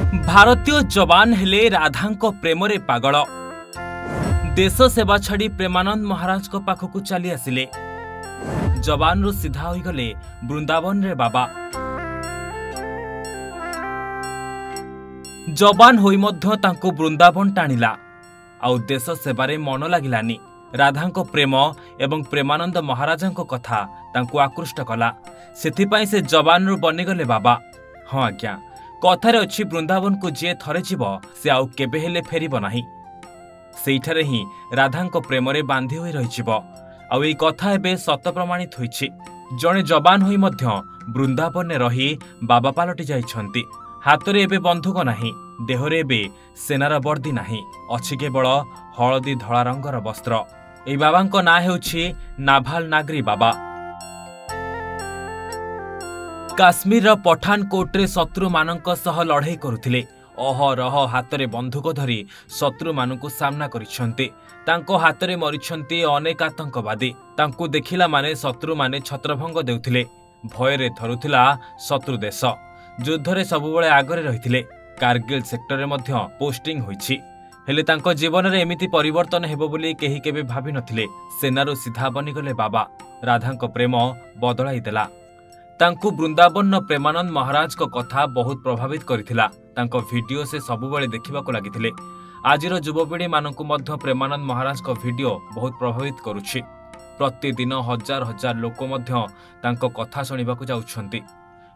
भारतीय जवान हेले राधांको प्रेमरे पागल। देश सेवा छाड़ी प्रेमानंद महाराज को पाखकु चली आसिले। जवान रु सीधा होई गले वृंदावन रे बाबा। जवान होई मध्य तांको वृंदावन टाणिला। आउ देश सेवारे मन लागिलानी। राधांको प्रेम एवं प्रेमानंद महाराजंको कथा तांको आकृष्ट कला। सेथिपाई से जवान रु बनिगले बाबा। हाँ आज्ञा, कथारे अछि वृंदावन को जे थरे जीव से आउ केबे हेले फेरिब नाही। सेइठारे ही राधांको प्रेमरे बांधी होई रहिजिब। आउ एई कथा एबे सत प्रमाणित होईछि। जणे जवान होई मध्य वृंदावन रही बाबा पालटी जाइछन्ति। हातरे एबे बंधुक नाही, देहरे एबे सेनार वर्दी नाही, अछि केवल हळदी धळा रंगर वस्त्र। एई बाबांको ना हेउछि नाभाल नागरी बाबा। काश्मीर पठानकोट रे शत्रु मानक सह लड़ाई करुथिले। अहरह हातरे बंधुक धरी शत्रु मानकु सामना करिसंते। तांको हातरे मरिछंती अनेक आतंकवादी। तांको देखिला माने शत्रु माने छत्रभंग देउथिले। भयरे थरुथिला शत्रु देश। युद्धरे सबुबळे आगरे रहिथिले। कारगिल सेक्टर रे मध्य पोस्टिंग होईछि। हेले तांको जीवन रे एमिति परिवर्तन हेबो बोली केही केबे भाबी नथिले। सेनारो सीधा बनिगले बाबा। राधांको प्रेम बदलाई देला। तांकु वृंदावन प्रेमानंद महाराज को कथा बहुत प्रभावित करिथिला। तांको वीडियो से सबुबळे देखिबाको लागिथिले। आजिर युवपीढ़ी मानकु मध्य प्रेमानंद महाराज को वीडियो बहुत प्रभावित करुछि। प्रतिदिन हजार हजार लोक मध्य तांको कथा सुनिबाकु जाउछन्ति।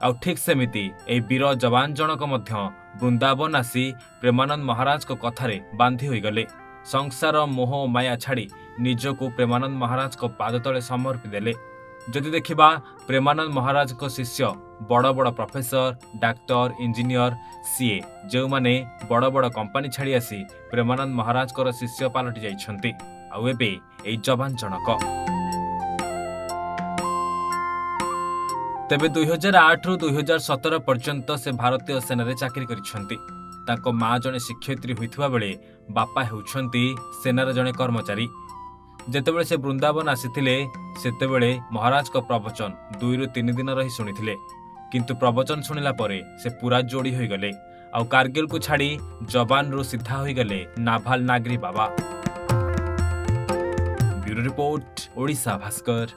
आउ ठीक सेमिति ए वीर जवान जनक मध्य वृंदावन आसी प्रेमानंद महाराज को कथारे बांधी होई गले। संसार मोह माया छाड़ी निजको प्रेमानंद महाराज को पाद तले समर्पी देले। जदि देखिबा प्रेमानंद महाराज को शिष्य बड़ बड़ प्रोफेसर, डाक्टर, इंजीनियर, सीए जो माने बड़ बड़ कंपनी छाड़ी आसी प्रेमानंद महाराज को शिष्य पालटी जाइछन्ति। आउ एबे एई जवान जनक तेबे 2008 रु 2017 पर्यंत से भारतीय सेना रे चाकरी करिछन्ति। ताको मां जने शिक्षयित्री होइथिबा बेले बापा हेउछन्ति सेनार जने कर्मचारी। जेतेबेले से वृंदावन आसीथिले सेतेबेले महाराज को प्रवचन 2 रु 3 दिन रही सुनिथिले। किंतु प्रवचन सुनिला परे से पूरा जोड़ी होई गले। आउ कारगिल को छाड़ी जवान रु सीधा होई गले नाभाल नागरी बाबा। Bureau report, Odisha Bhaskar.